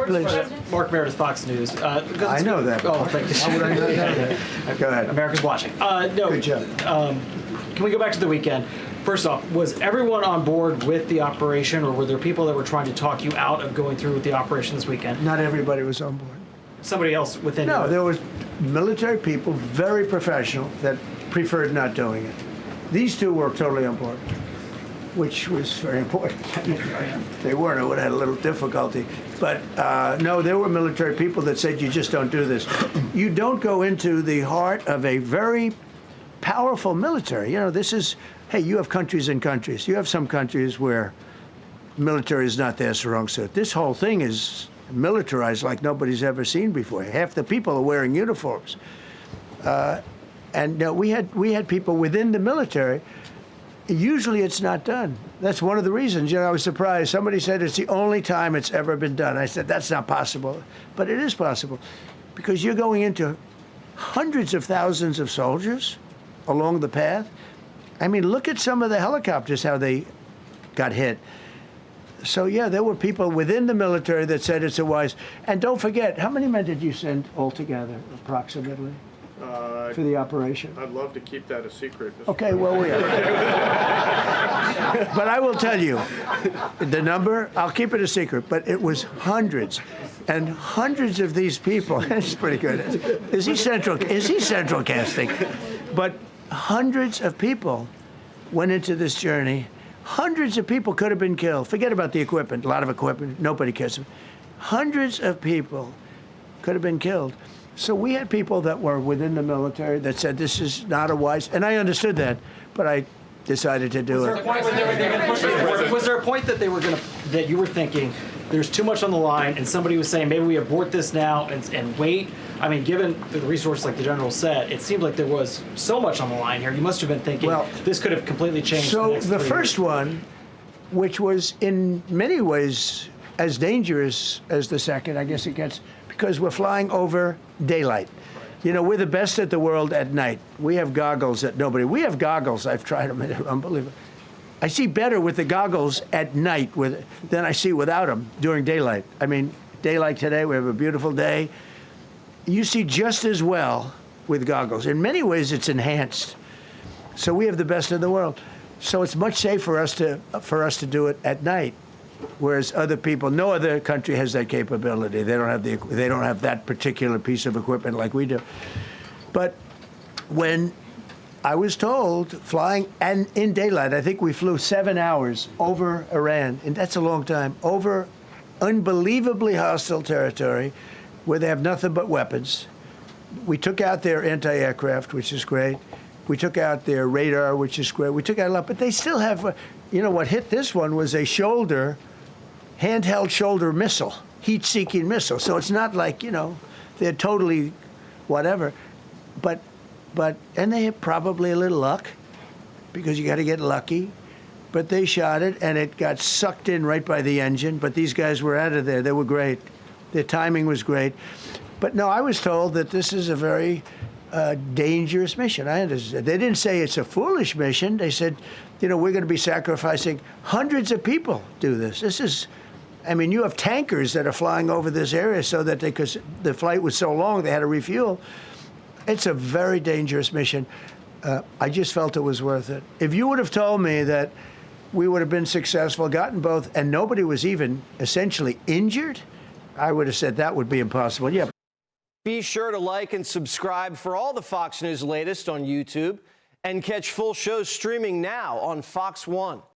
please. Mark Meredith, Fox News. I know that. Oh, thank you. How would I know that? Go ahead. America's watching. No. Good job. Can we go back to the weekend? First off, was everyone on board with the operation, or were there people that were trying to talk you out of going through with the operation this weekend? Not everybody was on board. Somebody else within No, you? there was military people, very professional, that preferred not doing it. These two were totally on board, which was very important. If they weren't, I would have had a little difficulty. But no, there were military people that said, you just don't do this. You don't go into the heart of a very powerful military. You know, this is, hey, you have countries and countries. You have some countries where military is not their strong suit. This whole thing is militarized like nobody's ever seen before. Half the people are wearing uniforms. And we had people within the military. Usually it's not done. That's one of the reasons. You know, I was surprised. Somebody said it's the only time it's ever been done. I said, that's not possible. But it is possible, because you're going into hundreds of thousands of soldiers along the path. I mean, look at some of the helicopters, how they got hit. So, yeah, there were people within the military that said it's a wise. And don't forget, how many men did you send altogether, approximately, for the operation? I'd love to keep that a secret. Okay, well, we are. But I will tell you, the number, I'll keep it a secret, but it was hundreds. And hundreds of these people, that's pretty good. Is he central casting? But hundreds of people went into this journey. Hundreds of people could have been killed. Forget about the equipment, a lot of equipment, nobody cares. Hundreds of people could have been killed. So we had people that were within the military that said this is not a wise, and I understood that, but I decided to do it. Was there a point that they were that you were thinking there's too much on the line, and somebody was saying maybe we abort this now and wait? I mean, given the resource like the general said, it seemed like there was so much on the line here. You must have been thinking, well, this could have completely changed. So the first one, which was in many ways as dangerous as the second, I guess it gets, because we're flying over daylight. You know, we're the best at the world at night. We have goggles that nobody. We have goggles. I've tried them. They're unbelievable. I see better with the goggles at night than I see without them during daylight. I mean, daylight today, we have a beautiful day. You see just as well with goggles. In many ways, it's enhanced. So we have the best in the world. So it's much safer for us to do it at night, whereas other people, no other country has that capability. They don't have that particular piece of equipment like we do. But when I was told, flying and in daylight, I think we flew 7 hours over Iran, and that's a long time, over unbelievably hostile territory where they have nothing but weapons. We took out their anti-aircraft, which is great. We took out their radar, which is great. We took out a lot, but they still have, you know, what hit this one was a handheld shoulder missile, heat-seeking missile. So it's not like, you know, they're totally whatever. And they had probably a little luck, because you got to get lucky. But they shot it, and it got sucked in right by the engine. But these guys were out of there. They were great. Their timing was great. But no, I was told that this is a very dangerous mission. I understand. They didn't say it's a foolish mission. They said, you know, we're going to be sacrificing hundreds of people do this. This is, I mean, you have tankers that are flying over this area so that because the flight was so long, they had to refuel. It's a very dangerous mission. I just felt it was worth it. If you would have told me that we would have been successful, gotten both, and nobody was even essentially injured, I would have said that would be impossible. Yeah. Be sure to like and subscribe for all the Fox News latest on YouTube, and catch full shows streaming now on Fox One.